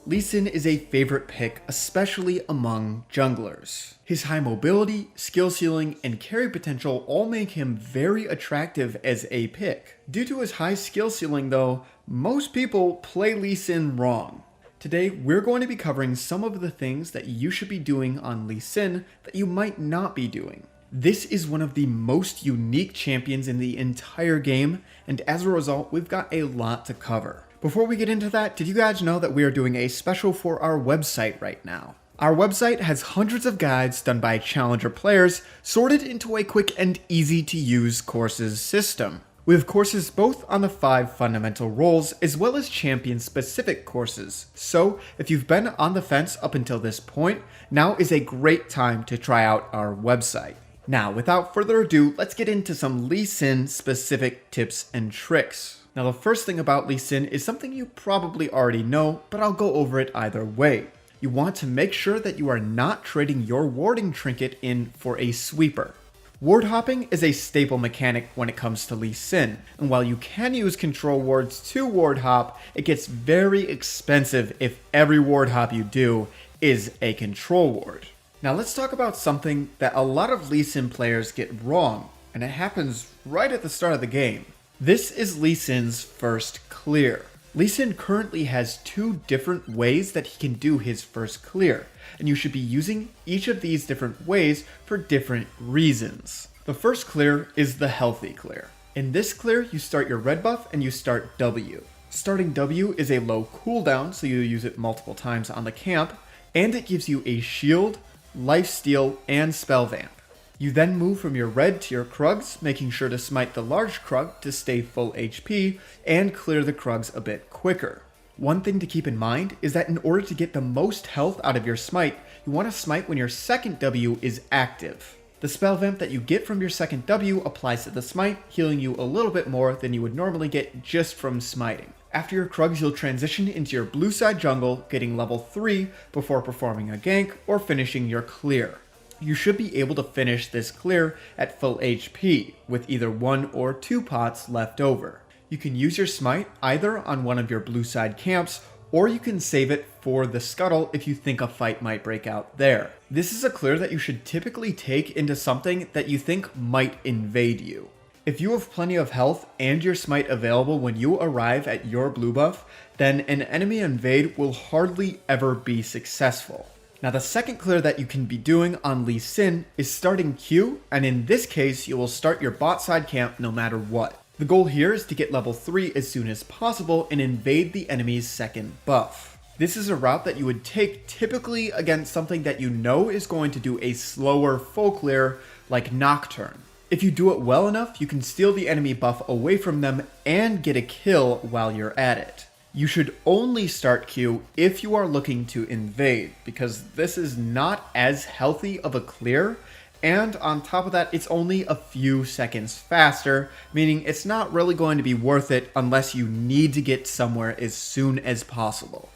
Lee Sin is a favorite pick, especially among junglers. His high mobility, skill ceiling, and carry potential all make him very attractive as a pick. Due to his high skill ceiling though, most people play Lee Sin wrong. Today, we're going to be covering some of the things that you should be doing on Lee Sin that you might not be doing. This is one of the most unique champions in the entire game, and as a result, we've got a lot to cover. Before we get into that, did you guys know that we are doing a special for our website right now? Our website has hundreds of guides done by challenger players, sorted into a quick and easy to use courses system. We have courses both on the 5 fundamental roles as well as champion specific courses. So if you've been on the fence up until this point, now is a great time to try out our website. Now, without further ado, let's get into some Lee Sin specific tips and tricks. Now, the first thing about Lee Sin is something you probably already know, but I'll go over it either way. You want to make sure that you are not trading your warding trinket in for a sweeper. Ward hopping is a staple mechanic when it comes to Lee Sin, and while you can use control wards to ward hop, it gets very expensive if every ward hop you do is a control ward. Now let's talk about something that a lot of Lee Sin players get wrong, and it happens right at the start of the game. This is Lee Sin's first clear. Lee Sin currently has 2 different ways that he can do his first clear, and you should be using each of these different ways for different reasons. The first clear is the healthy clear. In this clear, you start your red buff and you start W. Starting W is a low cooldown, so you use it multiple times on the camp, and it gives you a shield, lifesteal, and spell vamp. You then move from your red to your Krugs, making sure to smite the large Krug to stay full HP and clear the Krugs a bit quicker. One thing to keep in mind is that in order to get the most health out of your smite, you want to smite when your second W is active. The spell vamp that you get from your second W applies to the smite, healing you a little bit more than you would normally get just from smiting. After your Krugs, you'll transition into your blue side jungle, getting level 3 before performing a gank or finishing your clear. You should be able to finish this clear at full HP, with either 1 or 2 pots left over. You can use your smite either on one of your blue side camps, or you can save it for the scuttle if you think a fight might break out there. This is a clear that you should typically take into something that you think might invade you. If you have plenty of health and your smite available when you arrive at your blue buff, then an enemy invade will hardly ever be successful. Now the second clear that you can be doing on Lee Sin is starting Q, and in this case you will start your bot side camp no matter what. The goal here is to get level 3 as soon as possible and invade the enemy's second buff. This is a route that you would take typically against something that you know is going to do a slower full clear like Nocturne. If you do it well enough, you can steal the enemy buff away from them and get a kill while you're at it. You should only start Q if you are looking to invade, because this is not as healthy of a clear, and on top of that, it's only a few seconds faster, meaning it's not really going to be worth it unless you need to get somewhere as soon as possible.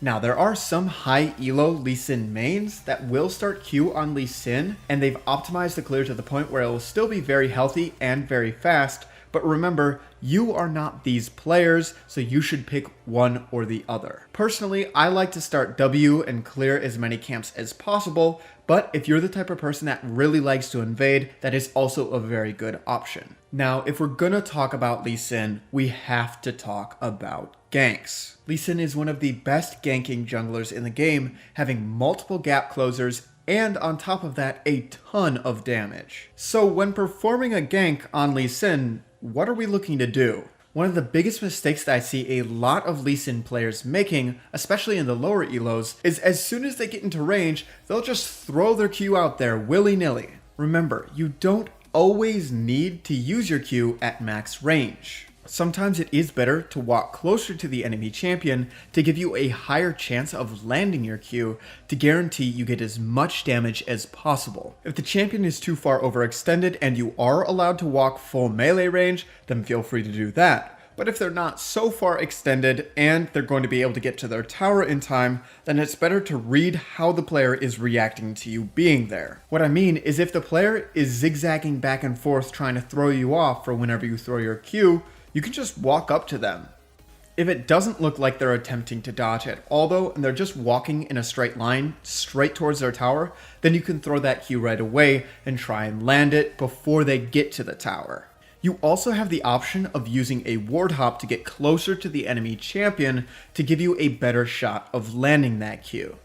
Now, there are some high elo Lee Sin mains that will start Q on Lee Sin, and they've optimized the clear to the point where it will still be very healthy and very fast, but remember, you are not these players, so you should pick one or the other. Personally, I like to start W and clear as many camps as possible, but if you're the type of person that really likes to invade, that is also a very good option. Now, if we're gonna talk about Lee Sin, we have to talk about Ganks. Lee Sin is one of the best ganking junglers in the game, having multiple gap closers, and on top of that, a ton of damage. So when performing a gank on Lee Sin, what are we looking to do? One of the biggest mistakes that I see a lot of Lee Sin players making, especially in the lower elos, is as soon as they get into range, they'll just throw their Q out there willy-nilly. Remember, you don't always need to use your Q at max range. Sometimes it is better to walk closer to the enemy champion to give you a higher chance of landing your Q to guarantee you get as much damage as possible. If the champion is too far overextended and you are allowed to walk full melee range, then feel free to do that. But if they're not so far extended and they're going to be able to get to their tower in time, then it's better to read how the player is reacting to you being there. What I mean is if the player is zigzagging back and forth trying to throw you off for whenever you throw your Q, you can just walk up to them. If it doesn't look like they're attempting to dodge at all though, and they're just walking in a straight line straight towards their tower, then you can throw that Q right away and try and land it before they get to the tower. You also have the option of using a ward hop to get closer to the enemy champion to give you a better shot of landing that Q.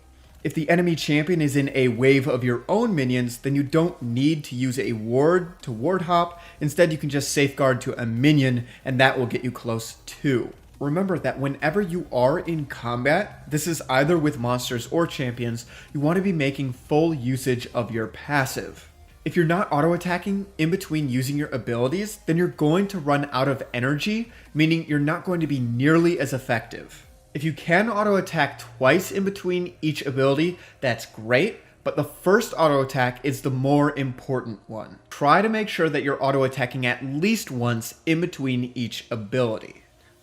If the enemy champion is in a wave of your own minions, then you don't need to use a ward to ward hop. Instead, you can just safeguard to a minion, and that will get you close too. Remember that whenever you are in combat, this is either with monsters or champions, you want to be making full usage of your passive. If you're not auto-attacking in between using your abilities, then you're going to run out of energy, meaning you're not going to be nearly as effective. If you can auto-attack twice in between each ability, that's great, but the first auto-attack is the more important one. Try to make sure that you're auto-attacking at least once in between each ability.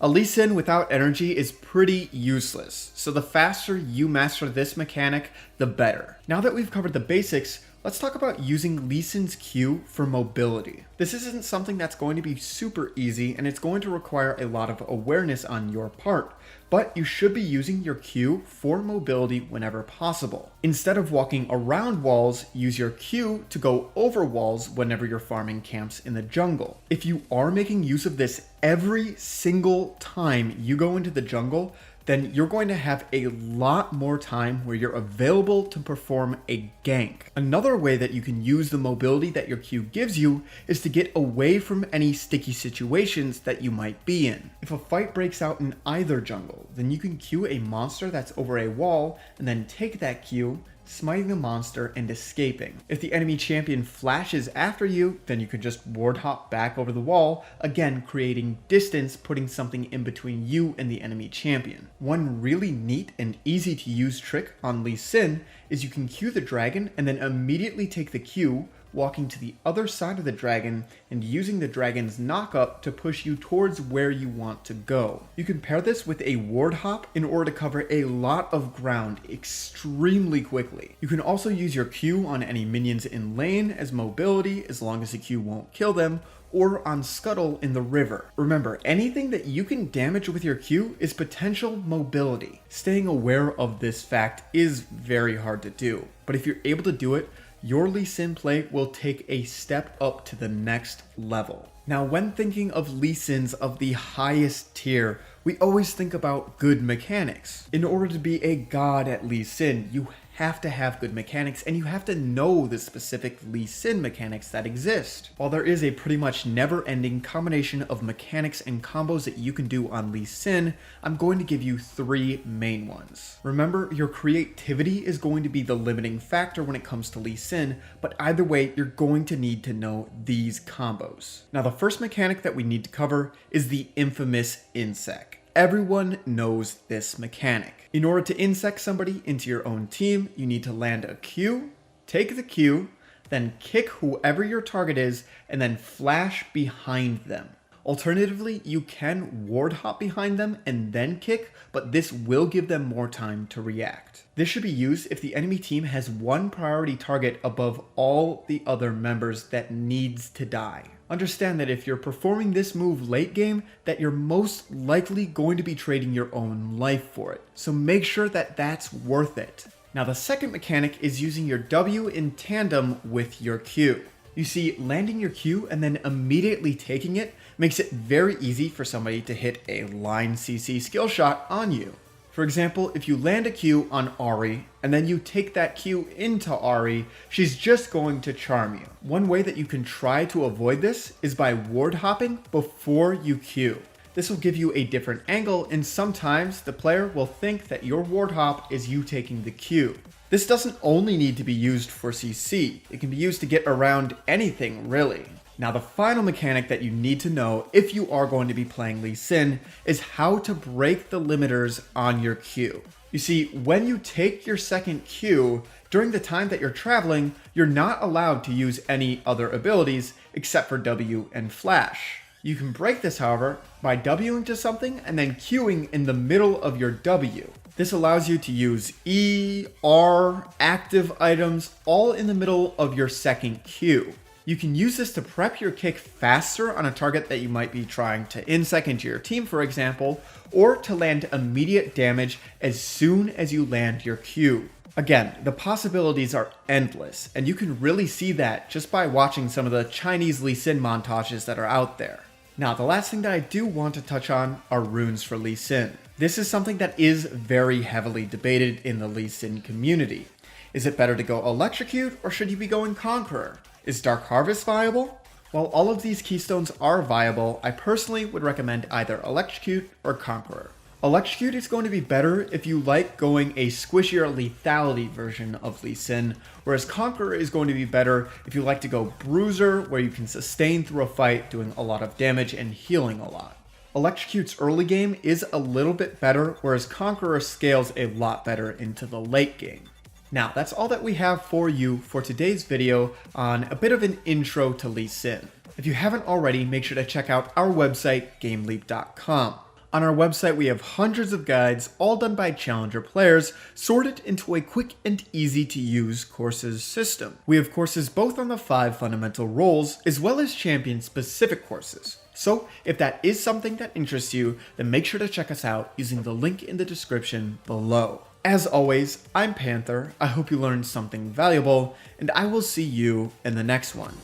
A Lee Sin without energy is pretty useless, so the faster you master this mechanic, the better. Now that we've covered the basics, let's talk about using Lee Sin's Q for mobility. This isn't something that's going to be super easy, and it's going to require a lot of awareness on your part, but you should be using your Q for mobility whenever possible. Instead of walking around walls, use your Q to go over walls whenever you're farming camps in the jungle. If you are making use of this every single time you go into the jungle, then you're going to have a lot more time where you're available to perform a gank. Another way that you can use the mobility that your Q gives you is to get away from any sticky situations that you might be in. If a fight breaks out in either jungle, then you can Q a monster that's over a wall and then take that Q, smiting the monster and escaping. If the enemy champion flashes after you, then you can just ward hop back over the wall, again creating distance, putting something in between you and the enemy champion. One really neat and easy to use trick on Lee Sin is you can Q the dragon and then immediately take the Q, walking to the other side of the dragon and using the dragon's knock-up to push you towards where you want to go. You can pair this with a ward hop in order to cover a lot of ground extremely quickly. You can also use your Q on any minions in lane as mobility as long as the Q won't kill them, or on Scuttle in the river. Remember, anything that you can damage with your Q is potential mobility. Staying aware of this fact is very hard to do, but if you're able to do it, your Lee Sin play will take a step up to the next level. Now, when thinking of Lee Sins of the highest tier, we always think about good mechanics. In order to be a god at Lee Sin, you have to have good mechanics, and you have to know the specific Lee Sin mechanics that exist. While there is a pretty much never-ending combination of mechanics and combos that you can do on Lee Sin, I'm going to give you 3 main ones. Remember, your creativity is going to be the limiting factor when it comes to Lee Sin, but either way, you're going to need to know these combos. Now, the first mechanic that we need to cover is the infamous Insect. Everyone knows this mechanic. In order to insect somebody into your own team, you need to land a Q, take the Q, then kick whoever your target is, and then flash behind them. Alternatively, you can ward hop behind them and then kick, but this will give them more time to react. This should be used if the enemy team has one priority target above all the other members that needs to die. Understand that if you're performing this move late game, that you're most likely going to be trading your own life for it. So make sure that that's worth it. Now, the second mechanic is using your W in tandem with your Q. You see, landing your Q and then immediately taking it makes it very easy for somebody to hit a line CC skill shot on you. For example, if you land a Q on Ahri, and then you take that Q into Ahri, she's just going to charm you. One way that you can try to avoid this is by ward hopping before you Q. This will give you a different angle, and sometimes the player will think that your ward hop is you taking the Q. This doesn't only need to be used for CC, it can be used to get around anything really. Now, the final mechanic that you need to know if you are going to be playing Lee Sin is how to break the limiters on your Q. You see, when you take your second Q, during the time that you're traveling, you're not allowed to use any other abilities except for W and Flash. You can break this, however, by Wing to something and then Qing in the middle of your W. This allows you to use E, R, active items, all in the middle of your second Q. You can use this to prep your kick faster on a target that you might be trying to insect into your team, for example, or to land immediate damage as soon as you land your Q. Again, the possibilities are endless, and you can really see that just by watching some of the Chinese Lee Sin montages that are out there. Now, the last thing that I do want to touch on are runes for Lee Sin. This is something that is very heavily debated in the Lee Sin community. Is it better to go Electrocute, or should you be going Conqueror? Is Dark Harvest viable? While all of these keystones are viable, I personally would recommend either Electrocute or Conqueror. Electrocute is going to be better if you like going a squishier lethality version of Lee Sin, whereas Conqueror is going to be better if you like to go Bruiser, where you can sustain through a fight doing a lot of damage and healing a lot. Electrocute's early game is a little bit better, whereas Conqueror scales a lot better into the late game. Now, that's all that we have for you for today's video on a bit of an intro to Lee Sin. If you haven't already, make sure to check out our website, GameLeap.com. On our website, we have hundreds of guides, all done by challenger players, sorted into a quick and easy to use courses system. We have courses both on the 5 fundamental roles, as well as champion specific courses. So if that is something that interests you, then make sure to check us out using the link in the description below. As always, I'm Panther, I hope you learned something valuable, and I will see you in the next one.